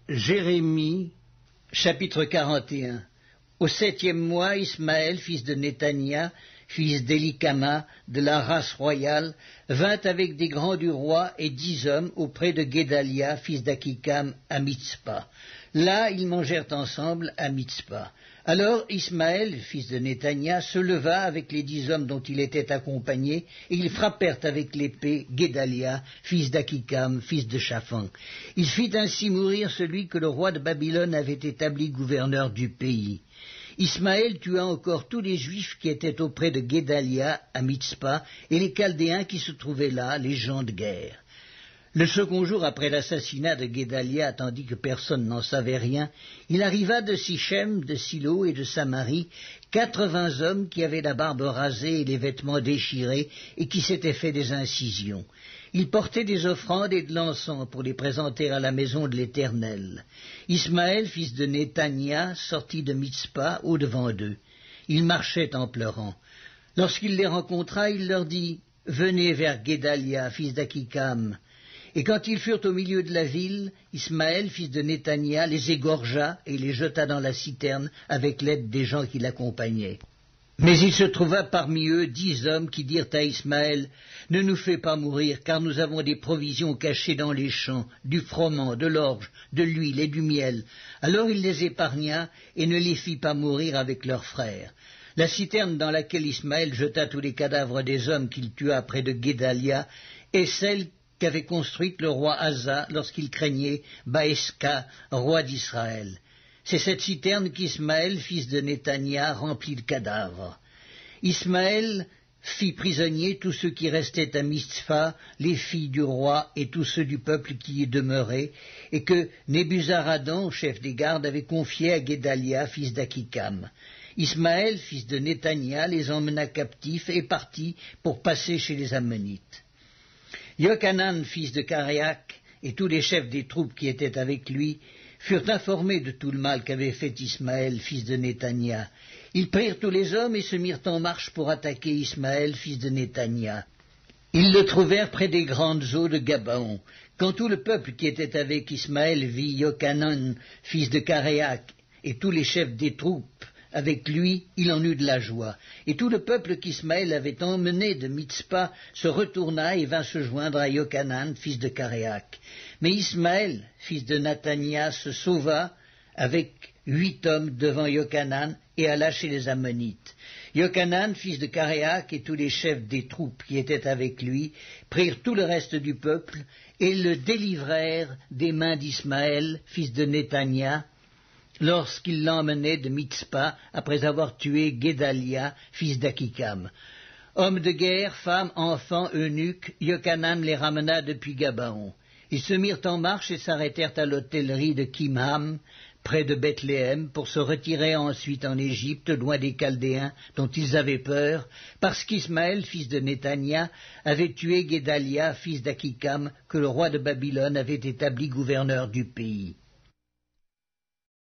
Jérémie, chapitre 41. Au 7e mois, Ismaël, fils de Néthania, fils d'Élikama, de la race royale, vint avec des grands du roi et 10 hommes auprès de Guédalia, fils d'Akikam, à Mitzpa. Là, ils mangèrent ensemble à Mitzpa. Alors Ismaël, fils de Néthania, se leva avec les 10 hommes dont il était accompagné, et ils frappèrent avec l'épée Guédalia, fils d'Akikam, fils de Shaphan. Il fit ainsi mourir celui que le roi de Babylone avait établi gouverneur du pays. Ismaël tua encore tous les Juifs qui étaient auprès de Guédalia à Mitzpa, et les Chaldéens qui se trouvaient là, les gens de guerre. Le second jour après l'assassinat de Guédalia, tandis que personne n'en savait rien, il arriva de Sichem, de Silo et de Samarie 80 hommes qui avaient la barbe rasée et les vêtements déchirés et qui s'étaient fait des incisions. Ils portaient des offrandes et de l'encens pour les présenter à la maison de l'Éternel. Ismaël, fils de Néthania, sortit de Mitzpa au-devant d'eux. Il marchait en pleurant. Lorsqu'il les rencontra, il leur dit « Venez vers Guédalia, fils d'Akikam ». Et quand ils furent au milieu de la ville, Ismaël, fils de Néthania, les égorgea et les jeta dans la citerne avec l'aide des gens qui l'accompagnaient. Mais il se trouva parmi eux 10 hommes qui dirent à Ismaël, « Ne nous fais pas mourir, car nous avons des provisions cachées dans les champs, du froment, de l'orge, de l'huile et du miel. » Alors il les épargna et ne les fit pas mourir avec leurs frères. La citerne dans laquelle Ismaël jeta tous les cadavres des hommes qu'il tua près de Guédalia est celle qu'avait construite le roi Asa lorsqu'il craignait Baeska, roi d'Israël. C'est cette citerne qu'Ismaël, fils de Néthania, remplit de cadavres. Ismaël fit prisonniers tous ceux qui restaient à Mitzpha, les filles du roi et tous ceux du peuple qui y demeuraient, et que Nebuzaradan, chef des gardes, avait confiés à Guédalia, fils d'Akikam. Ismaël, fils de Néthania, les emmena captifs et partit pour passer chez les Ammonites. Yochanan, fils de Karéak, et tous les chefs des troupes qui étaient avec lui, furent informés de tout le mal qu'avait fait Ismaël, fils de Néthania. Ils prirent tous les hommes et se mirent en marche pour attaquer Ismaël, fils de Néthania. Ils le trouvèrent près des grandes eaux de Gabaon. Quand tout le peuple qui était avec Ismaël vit Yochanan, fils de Karéak, et tous les chefs des troupes avec lui, il en eut de la joie. Et tout le peuple qu'Ismaël avait emmené de Mitzpa se retourna et vint se joindre à Yochanan, fils de Karéak. Mais Ismaël, fils de Nathania, se sauva avec 8 hommes devant Yochanan et alla chez les Ammonites. Yochanan, fils de Karéak, et tous les chefs des troupes qui étaient avec lui prirent tout le reste du peuple et le délivrèrent des mains d'Ismaël, fils de Néthania, lorsqu'il l'emmenait de Mitzpa après avoir tué Guédalia, fils d'Akikam. Hommes de guerre, femmes, enfants, eunuques, Yochanan les ramena depuis Gabaon. Ils se mirent en marche et s'arrêtèrent à l'hôtellerie de Kimham, près de Bethléem, pour se retirer ensuite en Égypte, loin des Chaldéens, dont ils avaient peur, parce qu'Ismaël, fils de Néthania, avait tué Guédalia, fils d'Akikam, que le roi de Babylone avait établi gouverneur du pays.